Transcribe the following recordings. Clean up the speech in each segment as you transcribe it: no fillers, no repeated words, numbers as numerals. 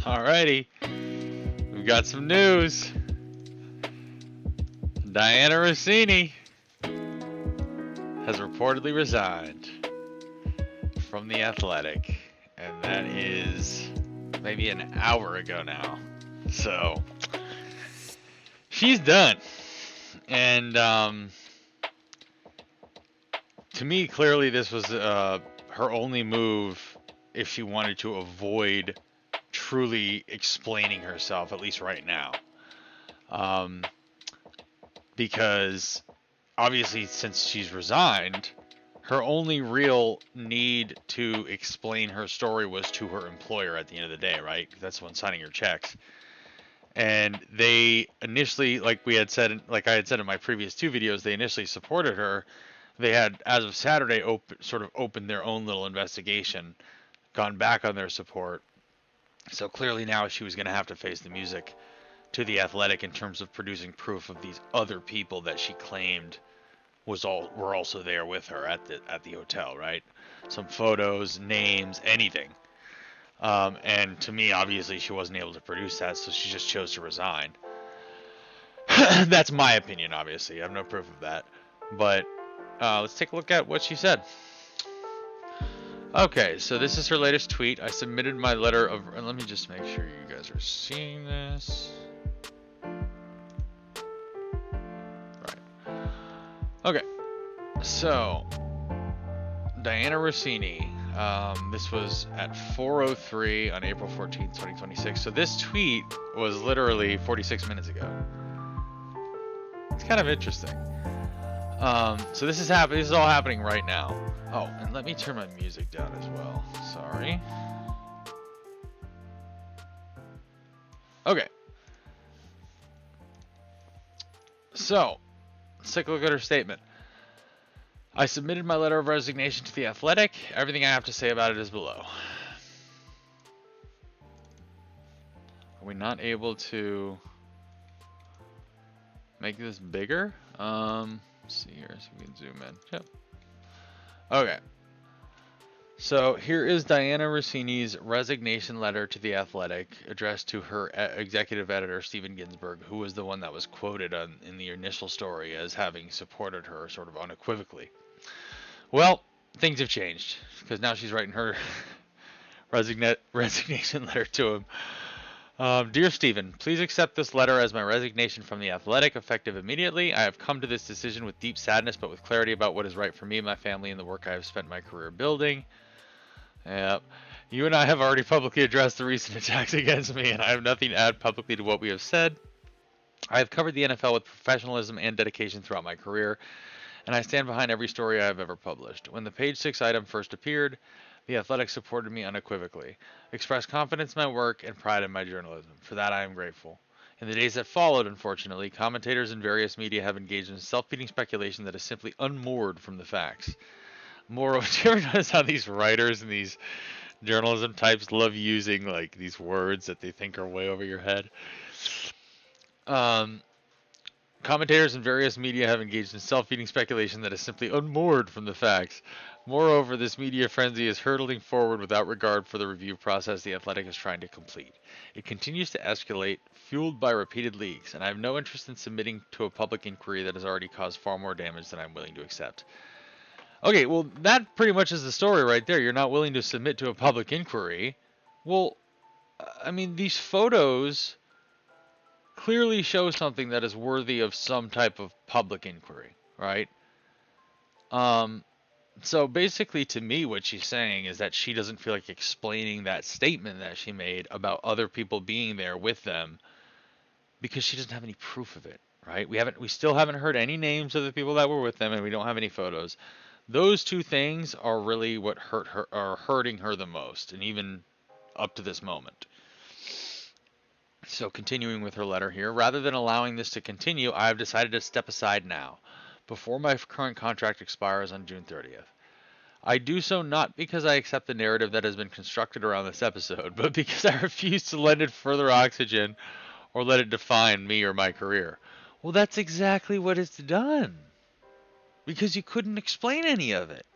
Alrighty, we've got some news. Dianna Russini has reportedly resigned from The Athletic, and that is maybe an hour ago now. So, she's done. And to me, clearly this was her only move if she wanted to avoid truly explaining herself, at least right now. Because obviously since she's resigned, her only real need to explain her story was to her employer at the end of the day, right? That's the one signing her checks. And they initially, like I had said in my previous two videos, they initially supported her. They had, as of Saturday, sort of opened their own little investigation, gone back on their support. So clearly now she was going to have to face the music to The Athletic in terms of producing proof of these other people that she claimed were also there with her at the hotel, right? Some photos, names, anything. And to me, obviously, she wasn't able to produce that, so she just chose to resign. That's my opinion, obviously. I have no proof of that. But let's take a look at what she said. Okay, so this is her latest tweet. I submitted my letter of... And let me just make sure you guys are seeing this. Right. Okay. So, Dianna Russini. This was at 4:03 on April 14th, 2026. So this tweet was literally 46 minutes ago. It's kind of interesting. So this is happening. This is all happening right now. Oh, and let me turn my music down as well. Sorry. Okay. So, let's take a look at her statement. I submitted my letter of resignation to The Athletic. Everything I have to say about it is below. Are we not able to make this bigger? Let's see here, so we can zoom in. Yep. Okay. So here is Dianna Russini's resignation letter to The Athletic, addressed to her executive editor, Steven Ginsburg, who was the one that was quoted in the initial story as having supported her sort of unequivocally. Well, things have changed, because now she's writing her resignation letter to him. Dear Stephen, please accept this letter as my resignation from The Athletic, effective immediately. I have come to this decision with deep sadness, but with clarity about what is right for me, my family, and the work I have spent my career building. Yep. You and I have already publicly addressed the recent attacks against me, and I have nothing to add publicly to what we have said. I have covered the NFL with professionalism and dedication throughout my career, and I stand behind every story I have ever published. When the page 6 item first appeared, The Athletic supported me unequivocally, expressed confidence in my work, and pride in my journalism. For that I am grateful. In the days that followed, unfortunately, commentators in various media have engaged in self-feeding speculation that is simply unmoored from the facts. Moreover, do you ever notice how these writers and these journalism types love using like these words that they think are way over your head? Commentators in various media have engaged in self-feeding speculation that is simply unmoored from the facts. Moreover, this media frenzy is hurtling forward without regard for the review process The Athletic is trying to complete. It continues to escalate, fueled by repeated leaks, and I have no interest in submitting to a public inquiry that has already caused far more damage than I'm willing to accept. Okay, well, that pretty much is the story right there. You're not willing to submit to a public inquiry. Well, I mean, these photos clearly show something that is worthy of some type of public inquiry, right? So basically, to me, what she's saying is that she doesn't feel like explaining that statement that she made about other people being there with them because she doesn't have any proof of it, right? We still haven't heard any names of the people that were with them, and we don't have any photos. Those two things are really what are hurting her the most, and even up to this moment. So continuing with her letter here, rather than allowing this to continue, I have decided to step aside now, before my current contract expires on June 30th. I do so not because I accept the narrative that has been constructed around this episode, but because I refuse to lend it further oxygen or let it define me or my career. Well, that's exactly what it's done. Because you couldn't explain any of it.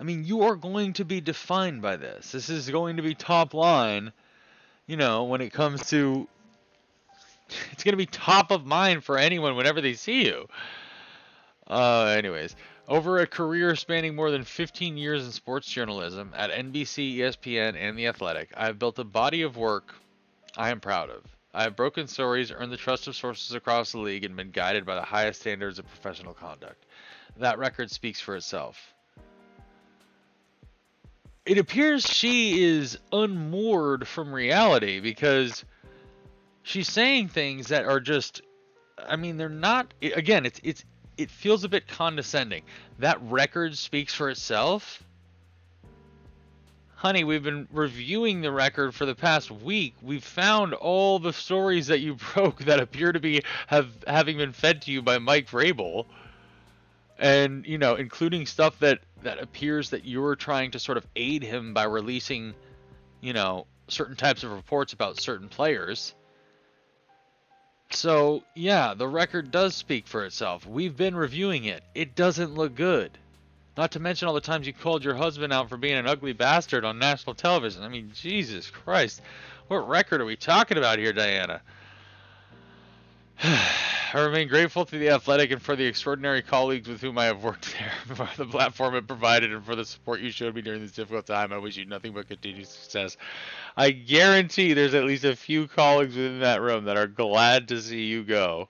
I mean, you are going to be defined by this. This is going to be top line. when it comes to, it's going to be top of mind for anyone whenever they see you. Anyways, over a career spanning more than 15 years in sports journalism at NBC, ESPN, and The Athletic, I have built a body of work I am proud of. I have broken stories, earned the trust of sources across the league, and been guided by the highest standards of professional conduct. That record speaks for itself. It appears she is unmoored from reality because she's saying things that are just, I mean, they're not, again, it feels a bit condescending. That record speaks for itself. Honey, we've been reviewing the record for the past week. We've found all the stories that you broke that appear to be having been fed to you by Mike Vrabel. And, including stuff that appears that you're trying to sort of aid him by releasing, certain types of reports about certain players. So, yeah, the record does speak for itself. We've been reviewing it. It doesn't look good. Not to mention all the times you called your husband out for being an ugly bastard on national television. I mean, Jesus Christ. What record are we talking about here, Dianna? I remain grateful to The Athletic and for the extraordinary colleagues with whom I have worked there, for the platform it provided, and for the support you showed me during this difficult time. I wish you nothing but continued success. I guarantee there's at least a few colleagues within that room that are glad to see you go.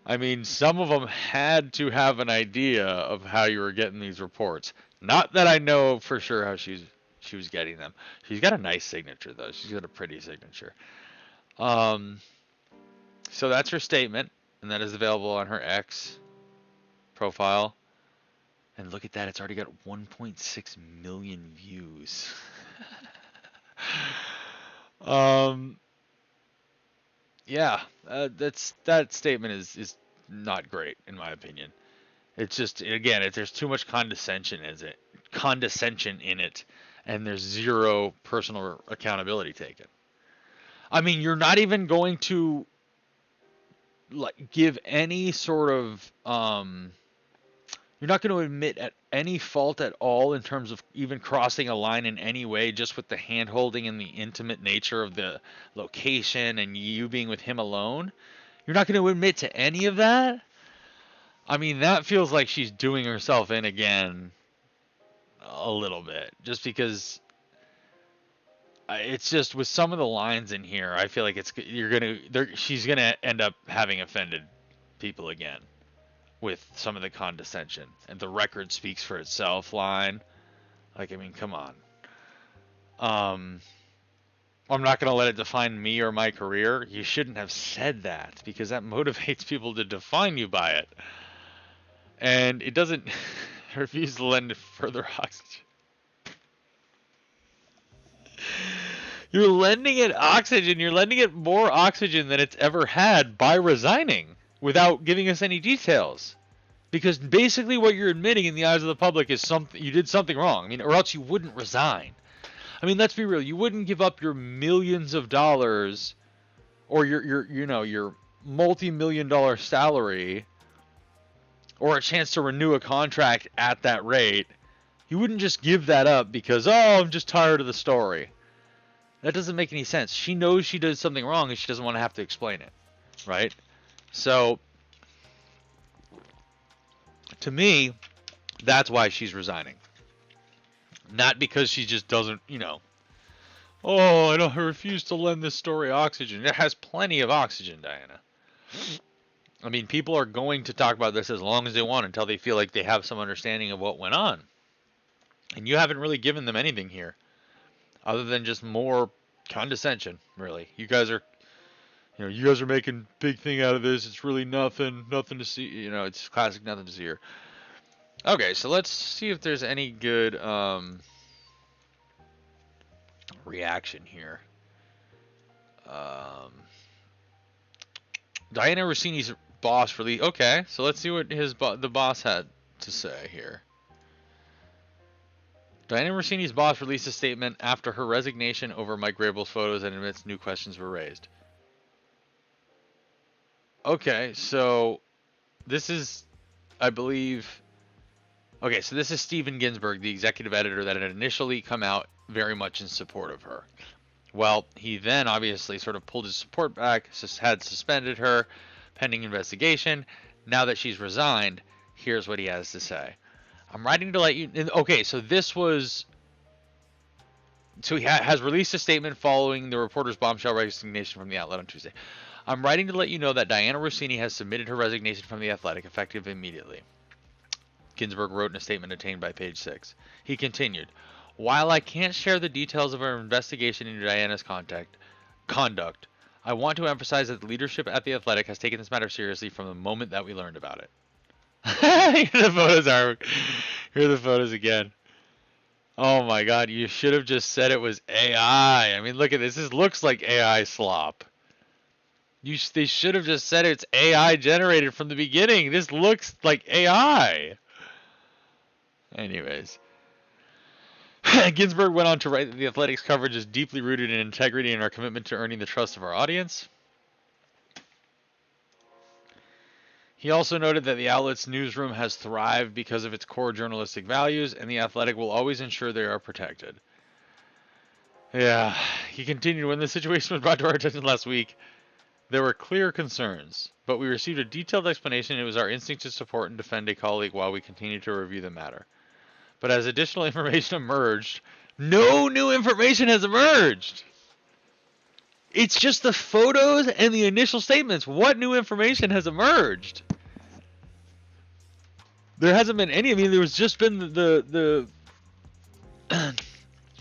I mean, some of them had to have an idea of how you were getting these reports. Not that I know for sure how she was getting them. She's got a nice signature, though. She's got a pretty signature. So that's her statement, and that is available on her X profile. And look at that, it's already got 1.6 million views. Yeah, that statement is not great in my opinion. It's just, again, there's too much condescension in it, and there's zero personal accountability taken. I mean, you're not even going to give any sort of you're not going to admit at any fault at all in terms of even crossing a line in any way, just with the hand holding and the intimate nature of the location and you being with him alone. You're not going to admit to any of that. I mean, that feels like she's doing herself in again a little bit, just because it's just with some of the lines in here, I feel like she's gonna end up having offended people again with some of the condescension and the record speaks for itself line. Like, I mean, come on. I'm not gonna let it define me or my career. You shouldn't have said that because that motivates people to define you by it. And it doesn't refuse to lend further oxygen. You're lending it oxygen. You're lending it more oxygen than it's ever had by resigning without giving us any details. Because basically what you're admitting in the eyes of the public is you did something wrong. I mean, or else you wouldn't resign. I mean, let's be real. You wouldn't give up your millions of dollars or your multi-million-dollar salary or a chance to renew a contract at that rate. You wouldn't just give that up because, I'm just tired of the story. That doesn't make any sense. She knows she did something wrong and she doesn't want to have to explain it, right? So, to me, that's why she's resigning. Not because she just doesn't, I refuse to lend this story oxygen. It has plenty of oxygen, Dianna. I mean, people are going to talk about this as long as they want until they feel like they have some understanding of what went on. And you haven't really given them anything here. Other than just more condescension, really. You guys are making big thing out of this. It's really nothing to see. It's classic nothing to see here. Okay, so let's see if there's any good reaction here. Dianna Russini's boss released. Okay, so let's see what the boss had to say here. Dianna Russini's boss released a statement after her resignation over Mike Vrabel's photos and admits new questions were raised. Okay, so this is, I believe... Okay, so this is Steven Ginsberg, the executive editor that had initially come out very much in support of her. Well, he then obviously sort of pulled his support back, had suspended her pending investigation. Now that she's resigned, here's what he has to say. I'm writing to let you. Okay, so this was. So he has released a statement following the reporter's bombshell resignation from the outlet on Tuesday. I'm writing to let you know that Dianna Russini has submitted her resignation from the Athletic, effective immediately. Ginsburg wrote in a statement obtained by Page 6. He continued, while I can't share the details of our investigation into Diana's conduct, I want to emphasize that the leadership at the Athletic has taken this matter seriously from the moment that we learned about it. Here the photos are. Here are the photos again. Oh my god, you should have just said it was AI. I mean, look at this. This looks like AI slop. They should have just said it's AI generated from the beginning. This looks like AI. Anyways. Ginsburg went on to write that the Athletics coverage is deeply rooted in integrity and our commitment to earning the trust of our audience. He also noted that the outlet's newsroom has thrived because of its core journalistic values, and the Athletic will always ensure they are protected. Yeah, he continued, when the situation was brought to our attention last week, there were clear concerns, but we received a detailed explanation. It was our instinct to support and defend a colleague while we continued to review the matter. But as additional information emerged, no new information has emerged. It's just the photos and the initial statements. What new information has emerged? There hasn't been any. I mean, there was just been the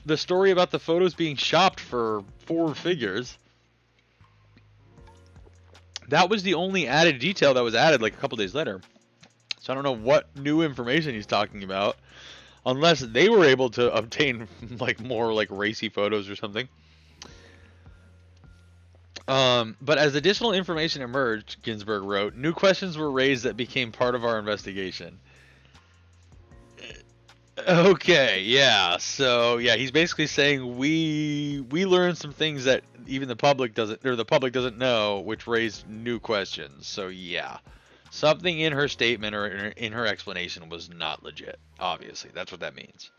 the story about the photos being shopped for 4 figures. That was the only added detail that was added like a couple days later. So I don't know what new information he's talking about, unless they were able to obtain like more like racy photos or something. But as additional information emerged, Ginsburg wrote, new questions were raised that became part of our investigation. Okay, yeah. So yeah, he's basically saying we learned some things that even the public doesn't know, which raised new questions. So yeah, something in her statement or in her explanation was not legit. Obviously, that's what that means.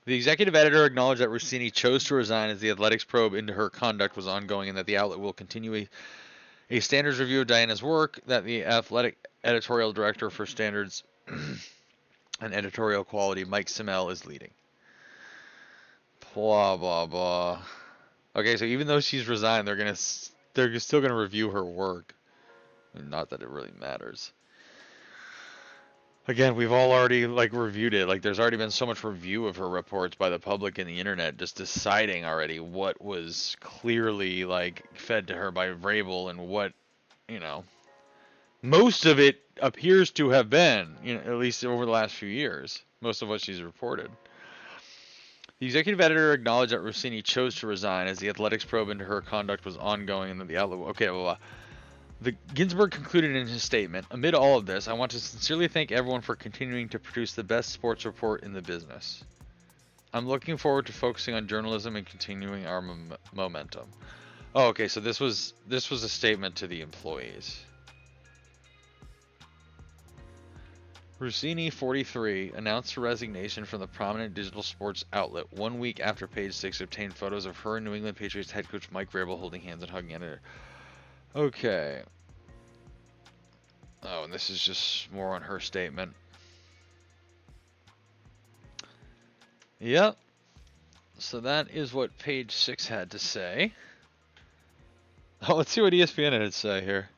The executive editor acknowledged that Russini chose to resign as the Athletics probe into her conduct was ongoing, and that the outlet will continue a standards review of Diana's work, that the Athletic editorial director for standards and editorial quality, Mike Simmel, is leading. Blah blah blah. Okay, so even though she's resigned, they're still gonna review her work. Not that it really matters. Again, we've all already like reviewed it. Like, there's already been so much review of her reports by the public and the internet, just deciding already what was clearly like fed to her by Vrabel and what, you know, most of it appears to have been, you know, at least over the last few years, most of what she's reported. The executive editor acknowledged that Russini chose to resign as the Athletics probe into her conduct was ongoing and that the outlet. Okay, blah, blah. The Ginsburg concluded in his statement, amid all of this, I want to sincerely thank everyone for continuing to produce the best sports report in the business. I'm looking forward to focusing on journalism and continuing our momentum. Oh, okay, so this was a statement to the employees. Russini, 43, announced her resignation from the prominent digital sports outlet 1 week after Page 6 obtained photos of her and New England Patriots head coach Mike Vrabel holding hands and hugging editor. Okay. Oh, and this is just more on her statement. Yep. So that is what Page 6 had to say. Oh, let's see what ESPN had to say here.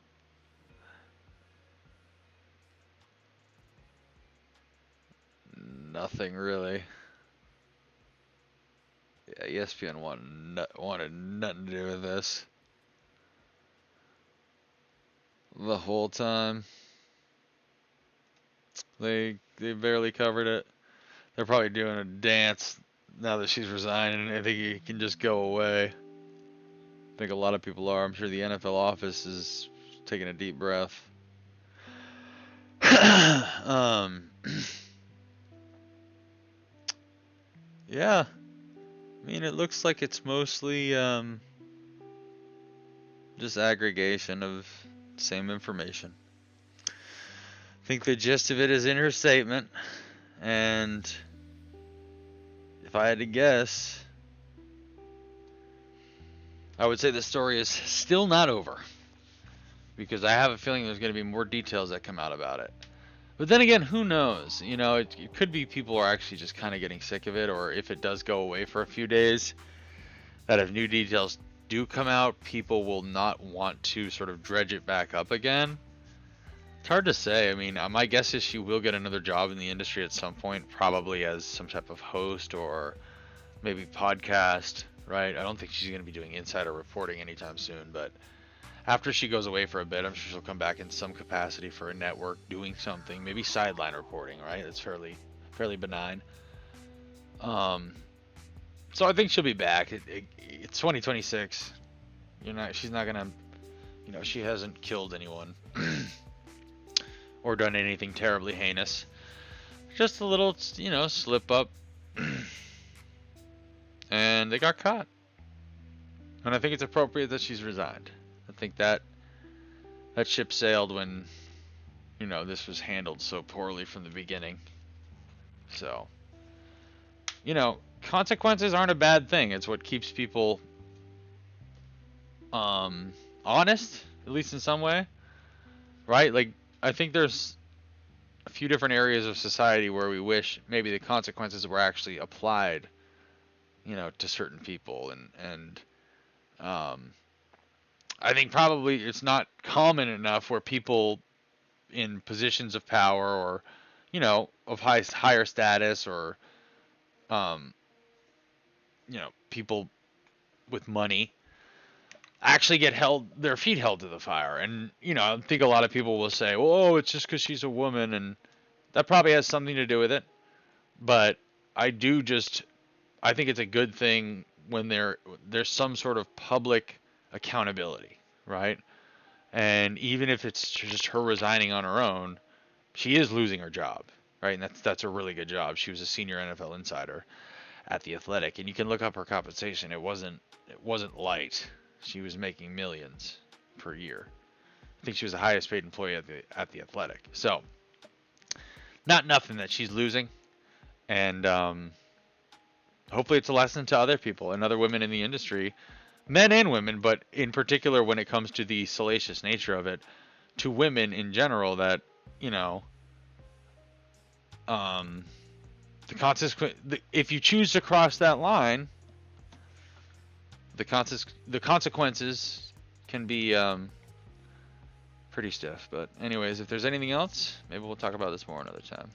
Nothing really. Yeah, ESPN wanted nothing to do with this. The whole time. They barely covered it. They're probably doing a dance now that she's resigned, and I think he can just go away. I think a lot of people are. I'm sure the NFL office is taking a deep breath. Yeah. I mean, it looks like it's mostly just aggregation of same information. I think the gist of it is in her statement, and if I had to guess, I would say the story is still not over, because I have a feeling there's going to be more details that come out about it. But then again, who knows? You know, it could be people are actually just kind of getting sick of it, or if it does go away for a few days, that if new details do come out, people will not want to sort of dredge it back up again. It's hard to say. I mean, my guess is she will get another job in the industry at some point, probably as some type of host or maybe podcast, right? I don't think she's going to be doing insider reporting anytime soon, but after she goes away for a bit, I'm sure she'll come back in some capacity for a network doing something, maybe sideline reporting, right? That's fairly benign. So I think she'll be back. It's 2026. She's not gonna, she hasn't killed anyone or done anything terribly heinous. Just a little, slip up, and they got caught. And I think it's appropriate that she's resigned. I think that ship sailed when, this was handled so poorly from the beginning. So, consequences aren't a bad thing. It's what keeps people honest, at least in some way, right? Like, I think there's a few different areas of society where we wish maybe the consequences were actually applied, to certain people, and I think probably it's not common enough where people in positions of power or, of higher status, or, people with money actually get their feet held to the fire. And, I think a lot of people will say, well, oh, it's just because she's a woman, and that probably has something to do with it. But I think it's a good thing when there's some sort of public accountability, right? And even if it's just her resigning on her own, she is losing her job, right? And that's a really good job. She was a senior NFL insider at The Athletic, and you can look up her compensation. It wasn't light. She was making millions per year. I think she was the highest paid employee at the Athletic. So, not nothing that she's losing, and hopefully it's a lesson to other people and other women in the industry, men and women, but in particular when it comes to the salacious nature of it, to women in general, that, if you choose to cross that line, the consequences can be pretty stiff. But anyways, if there's anything else, maybe we'll talk about this more another time.